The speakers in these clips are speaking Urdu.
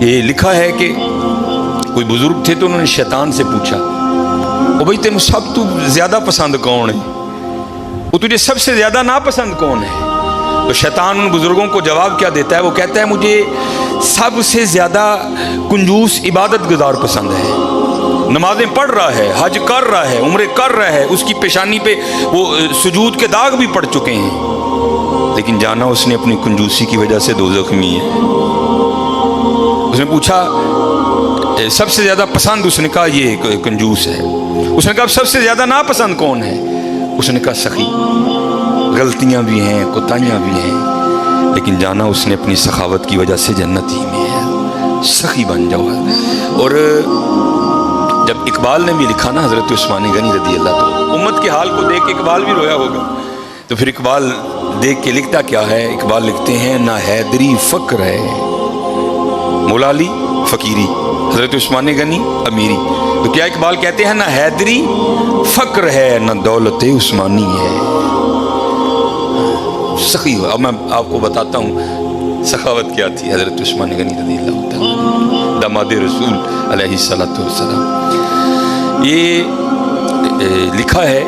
یہ لکھا ہے کہ کوئی بزرگ تھے تو انہوں نے شیطان سے پوچھا او بھائی تمہیں سب تو زیادہ پسند کون ہے، وہ تجھے سب سے زیادہ ناپسند کون ہے؟ تو شیطان ان بزرگوں کو جواب کیا دیتا ہے؟ وہ کہتا ہے مجھے سب سے زیادہ کنجوس عبادت گزار پسند ہے، نمازیں پڑھ رہا ہے، حج کر رہا ہے، عمرے کر رہا ہے، اس کی پیشانی پہ وہ سجود کے داغ بھی پڑ چکے ہیں، لیکن جانا اس نے اپنی کنجوسی کی وجہ سے دوزخ میں ہے۔ اس نے پوچھا سب سے زیادہ پسند، اس نے کہا یہ کنجوس ہے۔ اس نے کہا سب سے زیادہ ناپسند کون ہے؟ اس نے کہا سخی، غلطیاں بھی ہیں، کوتاہیاں بھی ہیں، لیکن جانا اس نے اپنی سخاوت کی وجہ سے جنت ہی میں ہے، سخی بن جاؤ۔ اور جب اقبال نے بھی لکھا نا حضرت عثمان غنی رضی اللہ عنہ، امت کے حال کو دیکھ کے اقبال بھی رویا ہوگا، تو پھر اقبال دیکھ کے لکھتا کیا ہے؟ اقبال لکھتے ہیں نہ حیدری فقر ہے، مولا علی فقیری، حضرت عثمان غنی امیری، تو کیا اقبال کہتے ہیں نہ حیدری فقر ہے نہ دولت عثمانی ہے، سخی ہو۔ اب میں آپ کو بتاتا ہوں سخاوت کیا تھی حضرت عثمان غنی رضی اللہ تعالیٰ داماد رسول علیہ الصلوۃ والسلام۔ یہ لکھا ہے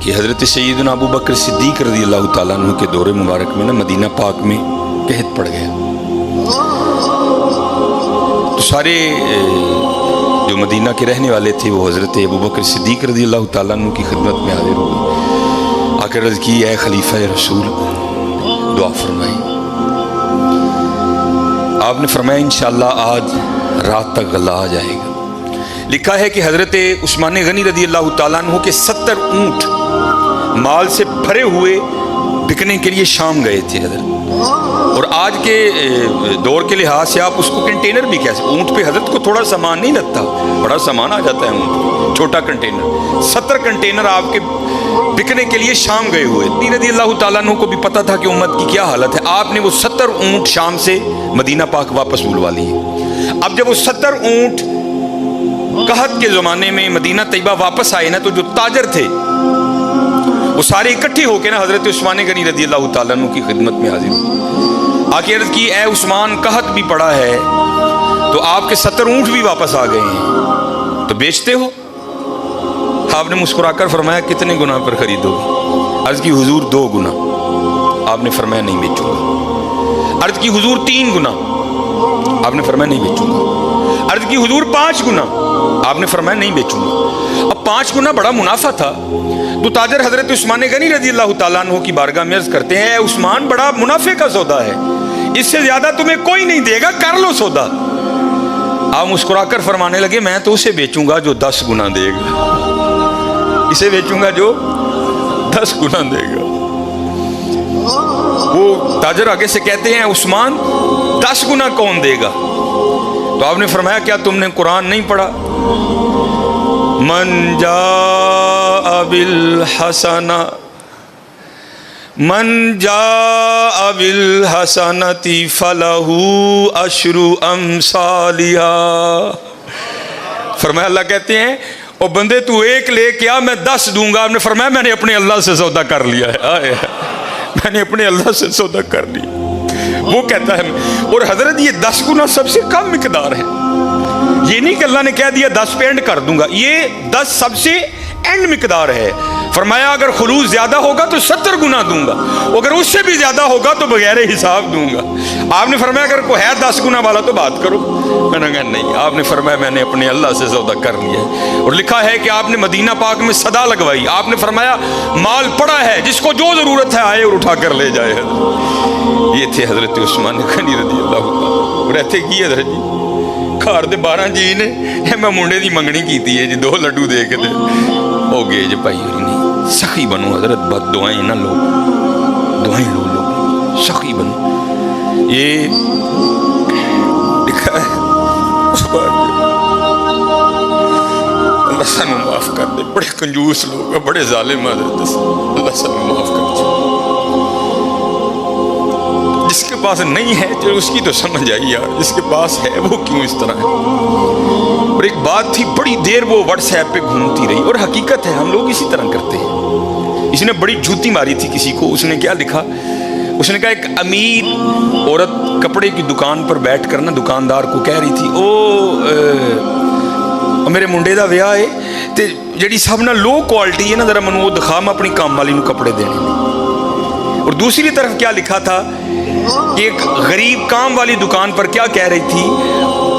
کہ حضرت سیدنا ابو بکر صدیق رضی اللہ تعالیٰ عنہ کے دور مبارک میں نا مدینہ پاک میں قحط پڑ گیا، تو سارے جو مدینہ کے رہنے والے تھے وہ حضرت ابو بکر صدیق رضی اللہ تعالیٰ عنہ کی خدمت میں حاضر ہو گئے، آ کر عرض کی اے خلیفہ رسول دعا فرمائیں۔ آپ نے فرمایا انشاءاللہ آج رات تک غلہ آ جائے گا۔ لکھا ہے کہ حضرت عثمان غنی رضی اللہ تعالیٰ عنہ کے 70 اونٹ مال سے بھرے ہوئے بکنے کے لیے شام گئے تھے حضرت، اور آج کے دور کے لحاظ سے آپ اس کو کنٹینر بھی کہہ سکتے، اونٹ پہ حضرت کو تھوڑا سامان نہیں لگتا، بڑا سامان آ جاتا ہے اونٹ پہ، چھوٹا کنٹینر، 70 کنٹینر آپ کے بکنے کے لیے شام گئے ہوئے۔ رضی اللہ تعالیٰ عنہ کو بھی پتا تھا کہ امت کی کیا حالت ہے، آپ نے وہ 70 اونٹ شام سے مدینہ پاک واپس بلوا لیے۔ اب جب وہ 70 اونٹ قحط کے زمانے میں مدینہ طیبہ واپس آئے نا، تو جو تاجر تھے وہ سارے اکٹھے ہو کے نا حضرت عثمان غنی رضی اللہ تعالیٰ عنہ کی خدمت میں حاضر ہوئے، آ کے عرض کی اے عثمان قحط بھی پڑا ہے تو آپ کے 70 اونٹ بھی واپس آ گئے ہیں، تو بیچتے ہو؟ آپ نے مسکرا کر فرمایا کتنے گنا پر خریدو گے؟ عرض کی حضور 2 گنا۔ آپ نے فرمایا نہیں بیچوں گا۔ عرض کی حضور 3 گنا۔ آپ نے فرمایا نہیں بیچوں گا۔ عرض کی حضور 5 گنا۔ آپ نے فرمایا نہیں بیچوں گا۔ اب 5 گنا بڑا منافع تھا، تو تاجر حضرت عثمان غنی رضی اللہ تعالیٰ عنہ کی بارگاہ میں عرض کرتے ہیں اے عثمان بڑا منافع کا سودا ہے، اس سے زیادہ تمہیں کوئی نہیں دے گا، کر لو سودا۔ آپ مسکرا کر فرمانے لگے میں تو اسے بیچوں گا جو 10 گنا دے گا، اسے بیچوں گا جو 10 گنا دے گا۔ وہ تاجر آگے سے کہتے ہیں عثمان 10 گنا کون دے گا؟ تو آپ نے فرمایا کیا تم نے قرآن نہیں پڑھا؟ من جاء بالحسنہ فلہ عشر امثالہا۔ فرمایا اللہ کہتے ہیں او بندے تو 1 لے کے آ میں 10 دوں گا۔ آپ نے فرمایا میں نے اپنے اللہ سے سودا کر لیا ہے، میں نے اپنے اللہ سے سودا کر لیا۔ وہ کہتا ہے، اور حضرت یہ 10 گنا سب سے کم مقدار ہے، یہ نہیں کہ اللہ نے کہہ دیا 10 پہ اینڈ کر دوں گا، یہ 10 سب سے اینڈ مقدار ہے۔ فرمایا اگر خلوص زیادہ ہوگا تو 70 گنا دوں گا، اگر اس سے بھی زیادہ ہوگا تو بغیر حساب دوں گا۔ آپ نے فرمایا اگر کوئی ہے 10 گنا والا تو بات کرو، میں نے کہا نہیں۔ آپ نے فرمایا میں نے اپنے اللہ سے سودا کر لیا ہے۔ اور لکھا ہے کہ آپ نے مدینہ پاک میں صدا لگوائی، آپ نے فرمایا مال پڑا ہے، جس کو جو ضرورت ہے آئے اور اٹھا کر لے جائے۔ یہ تھے حضرت عثمان غنی رضی اللہ عنہ۔ رہتے کی حضرت جی گھر دے 12 جی نے میں منڈے دی منگنی کیتی ہے جی 2 لڈو دے کے دے ہو گئے جی بھائی ہوئی نہیں۔ سخی بنو حضرت، بد دعائیں نہ لو، دعائیں لو، لوگ سخی بنو۔ یہ لکھا ہے اللہ سانو معاف کر دے، بڑے کنجوس لوگ ہیں، بڑے ظالم حضرت، اللہ سانو معاف کر دے۔ جس کے پاس نہیں ہے جو اس کی تو سمجھ آئی یار، جس کے پاس ہے وہ کیوں اس طرح ہے۔ اور ایک بات تھی بڑی دیر وہ واٹس ایپ پہ گھومتی رہی، اور حقیقت ہے ہم لوگ اسی طرح کرتے ہیں۔ اس نے بڑی جھوتی ماری تھی کسی کو، اس نے کیا لکھا، اس نے کہا ایک امیر عورت کپڑے کی دکان پر بیٹھ کر نا دکاندار کو کہہ رہی تھی میرے منڈے دا ویاہ ہے تے جڑی سب نہ لو کوالٹی ہے نا ذرا منو وہ دکھا میں اپنی کام والی نو کپڑے دینے. اور دوسری طرف کیا لکھا تھا کہ ایک غریب کام والی دکان پر کیا کہہ رہی تھی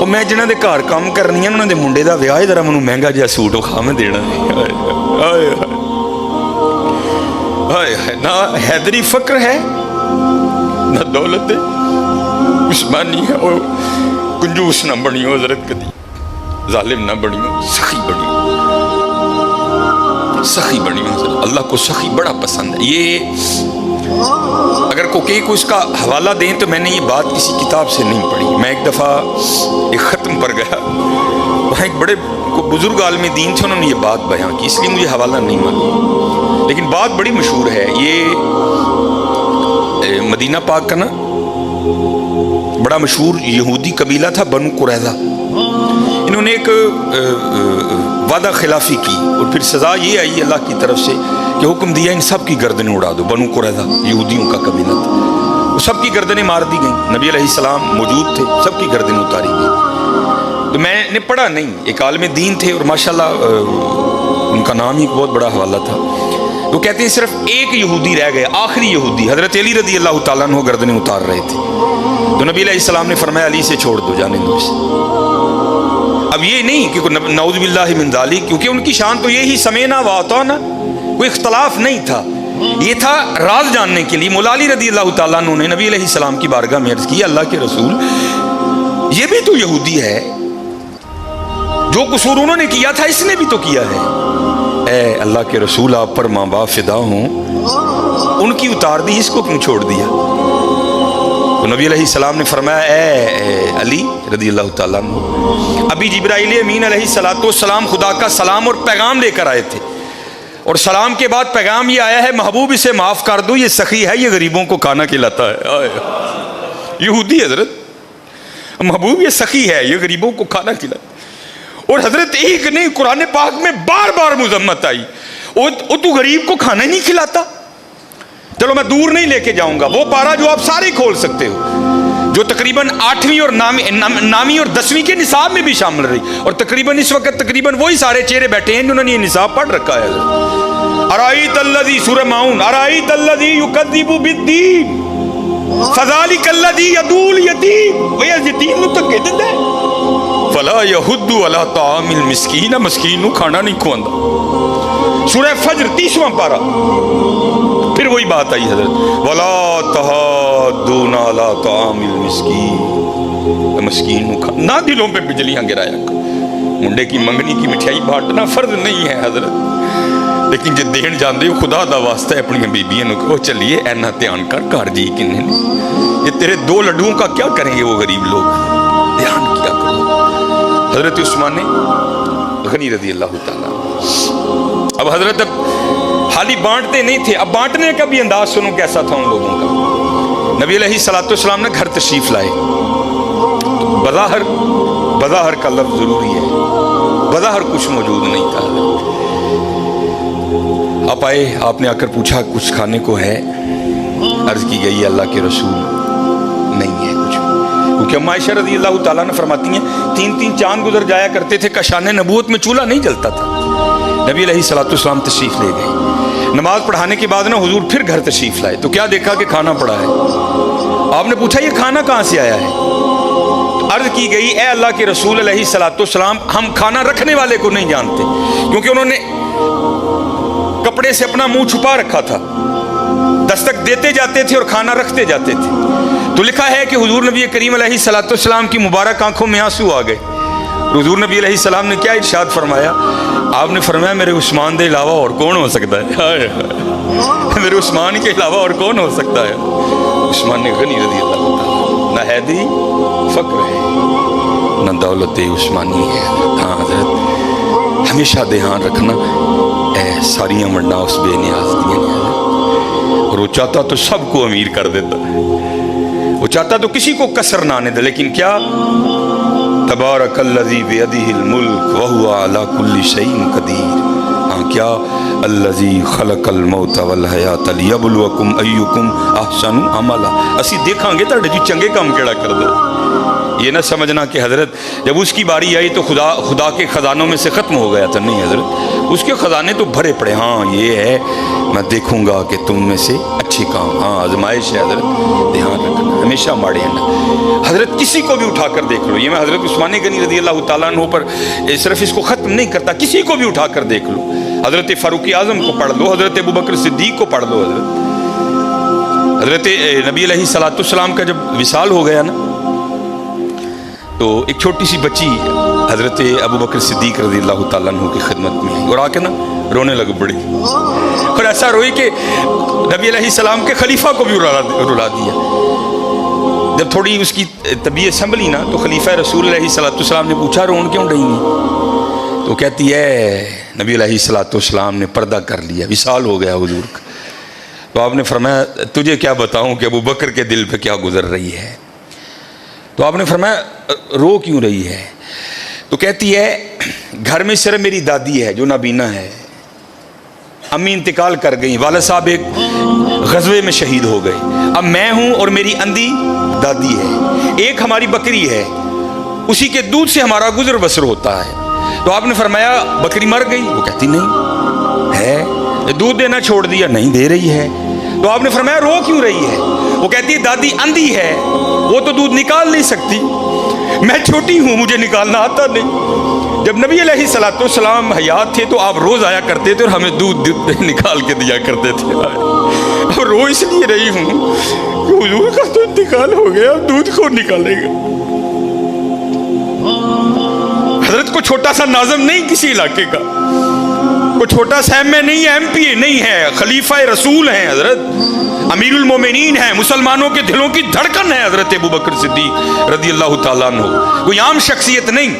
وہ میں جنہاں دے گھر کام کرنی ہے انہاں دے منڈے دا ویاہ ہے ذرا منو مہنگا جہا سوٹ وکھا میں دینا ہے. نہ حیدری فقر ہے نہ دولت ہے عثمانی ہے اور کنجوس نہ بنی ہو حضرت کدی ظالم نہ بنی ہو سخی بنی ہو حضرت. اللہ کو سخی بڑا پسند ہے. یہ اگر کوئی اس کا حوالہ دیں تو میں نے یہ بات کسی کتاب سے نہیں پڑھی. میں ایک دفعہ ایک ختم پر گیا وہاں ایک بڑے بزرگ عالم دین تھے انہوں نے یہ بات بیان کی اس لیے مجھے حوالہ نہیں معلوم لیکن بات بڑی مشہور ہے. یہ مدینہ پاک کا نا بڑا مشہور یہودی قبیلہ تھا بنو قریظہ. انہوں نے ایک وعدہ خلافی کی اور پھر سزا یہ آئی اللہ کی طرف سے کہ حکم دیا ان سب کی گردنیں اڑا دو. بنو قریظہ یہودیوں کا قبیلہ تھا وہ سب کی گردنیں مار دی گئیں. نبی علیہ السلام موجود تھے سب کی گردنیں اتاری گئیں. تو میں نے پڑھا نہیں ایک عالم دین تھے اور ماشاءاللہ ان کا نام ہی ایک بہت بڑا حوالہ تھا. وہ کہتے ہیں صرف ایک یہودی رہ گئے آخری یہودی حضرت علی رضی اللہ تعالیٰ عنہ گردنیں اتار رہے تھے تو نبی علیہ السلام نے فرمایا علی سے چھوڑ دو جانے دو اسے. اب یہ نہیں کہ نعوذ باللہ من ذالک کیونکہ ان کی شان تو یہی سمینا و اطعنا کوئی اختلاف نہیں تھا. یہ تھا راز جاننے کے لیے. مولا علی رضی اللہ تعالیٰ عنہ نے نبی علیہ السلام کی بارگاہ میں عرض کی اللہ کے رسول یہ بھی تو یہودی ہے جو قصور انہوں نے کیا تھا اس نے بھی تو کیا ہے. اے اللہ کے رسول آپ پر ماں باپ فدا ہوں ان کی اتار دی اس کو کیوں چھوڑ دیا. تو نبی علیہ السلام نے فرمایا اے علی رضی اللہ تعالیٰ عنہ ابھی جبرائیل امین علیہ السلام خدا کا سلام اور پیغام لے کر آئے تھے اور سلام کے بعد پیغام یہ آیا ہے محبوب اسے معاف کر دو یہ سخی ہے یہ غریبوں کو کھانا کھلاتا ہے. یہودی حضرت محبوب یہ سخی ہے یہ غریبوں کو کھانا کھلاتا. اور حضرت ایک نہیں قرآن پاک میں بار بار مذمت آئی تو غریب کو کھانا ہی نہیں کھلاتا. چلو میں دور نہیں لے کے جاؤں گا وہ پارا جو آپ سارے کھول سکتے ہو جو تقریباً 8ویں اور 9ویں اور 10ویں کے نصاب میں بھی شامل رہی اور تقریباً اس وقت تقریباً وہی سارے چہرے بیٹھے ہیں جنہوں نے یہ نصاب پڑھ رکھا ہے. ارائیت الذی سورہ ماؤن ارائیت الذی یکذب بالدین فذلک الذی یدعو الیتیم وہ یتیم نو تکے دیندا ہے فلا یحض علی طعام المسکین مسکین نو کھانا نہیں کھواندا. سورہ فجر 30واں پارہ پھر وہی بات آئی حضرت ولا تحاضون علی طعام المسکین مسکین نہ دلوں پہ بجلیاں گرایا منڈے کی منگنی کی مٹھائی بانٹنا فرض نہیں ہے حضرت لیکن جے دین جاندے ہو خدا دا واسطہ ہے اپنی بیبیاں نو کہو چلیے اینا دھیان کر گھر جی کنے یہ تیرے 2 لڈوؤں کا کیا کریں گے وہ غریب لوگ دھیان کیا کرو. حضرت عثمان غنی رضی اللہ تعالیٰ اب حضرت خالی بانٹتے نہیں تھے اب بانٹنے کا بھی انداز سنو کیسا تھا ان لوگوں کا. نبی علیہ السلام نے گھر تشریف لائے بظاہر کا لفظ ضروری ہے بظاہر کچھ موجود نہیں تھا. آپ آئے آپ نے آ کر پوچھا کچھ کھانے کو ہے عرض کی گئی اللہ کے رسول نہیں ہے کچھ کیونکہ ام عائشہ رضی اللہ تعالیٰ نے فرماتی ہیں 3 چاند گزر جایا کرتے تھے کشان نبوت میں چولہا نہیں جلتا تھا. نبی علیہ السلام تشریف لے گئے نماز پڑھانے کے بعد نا حضور پھر گھر تشریف لائے تو کیا دیکھا کہ کھانا پڑا ہے. آپ نے پوچھا یہ کھانا کہاں سے آیا ہے عرض کی گئی اے اللہ کے رسول علیہ السلام ہم کھانا رکھنے والے کو نہیں جانتے کیونکہ انہوں نے کپڑے سے اپنا منہ چھپا رکھا تھا دستک دیتے جاتے تھے اور کھانا رکھتے جاتے تھے. تو لکھا ہے کہ حضور نبی کریم علیہ السلام کی مبارک آنکھوں میں آنسو آ گئے. حضور نبی علیہ السلام نے کیا ارشاد فرمایا آپ نے فرمایا میرے عثمان کے علاوہ اور کون ہو سکتا ہے میرے عثمان کے علاوہ اور کون ہو سکتا ہے. عثمان غنی رضی اللہ تعالیٰ نہ حیدری فقر ہے نہ دولت عثمانی ہے. ہاں حضرت ہمیشہ دھیان رکھنا اے ساریاں منڈا اس بے نیاز دیا اور وہ چاہتا تو سب کو امیر کر دیتا وہ چاہتا تو کسی کو کسر نہ آنے دے لیکن کیا تبارک الذی بیدہ الملک وہو علی کل شیء قدیر کیا الذی خلق الموت والحیات لیبلوکم ایکم احسن عملا، اسی دیکھاں گے تہاڈے جو چنگے کام کیڑا کردا ہے۔ یہ نہ سمجھنا کہ حضرت جب اس کی باری آئی تو خدا کے خزانوں میں سے ختم ہو گیا تھا، نہیں حضرت اس کے خزانے تو بھرے پڑے، ہاں یہ ہے میں دیکھوں گا کہ تم میں سے اچھی کام، ہاں آزمائش ہے حضرت، دھیان رکھنا ہمیشہ ماڑے ہیں نا۔ حضرت کسی کو بھی اٹھا کر دیکھ لو، یہ میں حضرت عثمان غنی رضی اللہ تعالیٰ عنہ پر صرف اس کو ختم نہیں کرتا، کسی کو بھی اٹھا کر دیکھ لو، حضرت فاروق اعظم کو پڑھ لو، حضرت ابوبکر صدیق کو پڑھ لو، حضرت نبی علیہ الصلوۃ والسلام کا جب وصال ہو گیا نا تو ایک چھوٹی سی بچی حضرت ابوبکر صدیق رضی اللہ تعالیٰ عنہ کی خدمت میں آئی اور آ کے نا رونے لگ پڑی، اور ایسا روئی کہ نبی علیہ السلام کے خلیفہ کو بھی رلا دیا۔ جب تھوڑی اس کی طبیعت سنبھلی نا تو خلیفہ رسول علیہ الصلوۃ والسلام نے پوچھا رون کیوں رہی ہیں؟ تو کہتی ہے نبی علیہ الصلوۃ والسلام نے پردہ کر لیا، وصال ہو گیا حضور کا۔ تو آپ نے فرمایا تجھے کیا بتاؤں کہ ابو بکر کے دل پہ کیا گزر رہی ہے؟ تو آپ نے فرمایا رو کیوں رہی ہے؟ تو کہتی ہے گھر میں صرف میری دادی ہے جو نابینا ہے، امی انتقال کر گئی، والد صاحب ایک غزوے میں شہید ہو گئے، اب میں ہوں اور میری اندھی دادی ہے، ایک ہماری بکری ہے اسی کے دودھ سے ہمارا گزر بسر ہوتا ہے۔ تو آپ نے فرمایا بکری مر گئی؟ وہ کہتی نہیں ہے، دودھ دینا چھوڑ دیا؟ نہیں دے رہی ہے۔ تو آپ نے فرمایا رو کیوں رہی ہے؟ وہ کہتی ہے دادی اندھی ہے، وہ تو دودھ نکال نہیں سکتی، میں چھوٹی ہوں مجھے نکالنا آتا نہیں۔ جب نبی علیہ الصلوۃ والسلام حیات تھے تو آپ روز آیا کرتے تھے اور ہمیں دودھ نکال کے دیا کرتے تھے، اور رو اس لیے رہی ہوں کہ حضور کا تو انتقال ہو گیا، دودھ کون نکالے گا؟ حضرت کو چھوٹا سا ناظم نہیں کسی علاقے کا، کوئی چھوٹا سا ایم اے نہیں ہے، ایم پی اے نہیں ہے، خلیفہ رسول ہیں حضرت، امیر المومنین ہیں، مسلمانوں کے دلوں کی دھڑکن ہے حضرت ابوبکر صدیق رضی اللہ تعالیٰ عنہ، کوئی عام شخصیت نہیں۔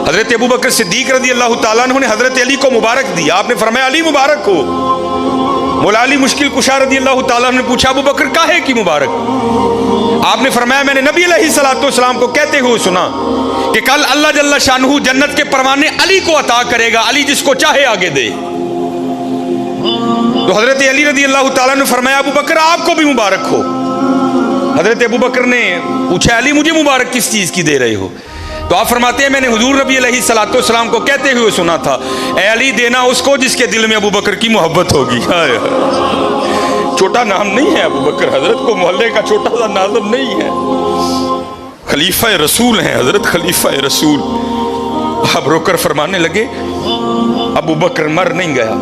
حضرت ابوبکر صدیق رضی اللہ تعالیٰ عنہ نے حضرت علی کو مبارک دیا، آپ نے فرمایا علی مبارک ہو۔ مولا علی مشکل کشا رضی اللہ تعالیٰ عنہ نے پوچھا ابوبکر کاہے کی مبارک؟ آپ نے فرمایا میں نے نبی علیہ الصلوۃ والسلام کو کہتے ہوئے سنا کہ کل اللہ جل شانہ جنت کے پروانے علی کو عطا کرے گا، علی جس کو چاہے آگے دے۔ تو حضرت علی رضی اللہ تعالیٰ نے فرمایا ابوبکر آپ کو بھی مبارک ہو۔ حضرت ابوبکر نے پوچھا علی مجھے مبارک کس چیز کی دے رہے ہو؟ تو آپ فرماتے ہیں میں نے حضور نبی علیہ الصلوۃ والسلام کو کہتے ہوئے سنا تھا اے علی دینا اس کو جس کے دل میں ابوبکر کی محبت ہوگی۔ چھوٹا نام نہیں ہے ابوبکر، حضرت کو محلے کا چھوٹا سا ناظم نہیں ہے، خلیفہ رسول ہیں حضرت، خلیفہ رسول۔ آپ رو کر فرمانے لگے ابوبکر مر نہیں گیا،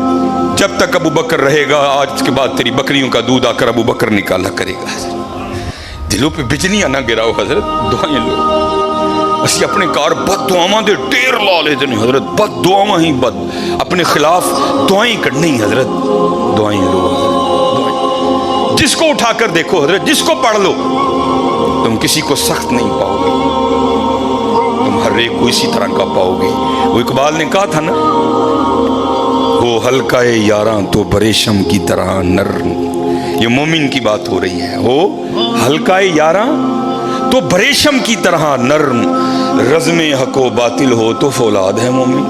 جب تک ابوبکر رہے گا آج کے بعد تیری بکریوں کا دودھ آ کر ابوبکر نکالا کرے گا۔ دلوں پہ بجلیاں نہ گراؤ حضرت، دعائیں لو۔ اسی اپنے کار بد دعاواں دے ڈیر لا لیتے ہیں حضرت، بد دعاواں ہی بد، اپنے خلاف دعائیں کرنی حضرت، دعائیں لو حضرت۔ جس کو اٹھا کر دیکھو حضرت، جس کو پڑھ لو، تم کسی کو سخت نہیں پاؤ گے، تم ہر ایک کو اسی طرح کا پاؤ گے۔ وہ اقبال نے کہا تھا نا وہ ہلکا یاراں تو بریشم کی طرح نرم، یہ مومن کی بات ہو رہی ہے، وہ ہلکا یاراں تو بریشم کی طرح نرم، رزم حق و باطل ہو تو فولاد ہے مومن۔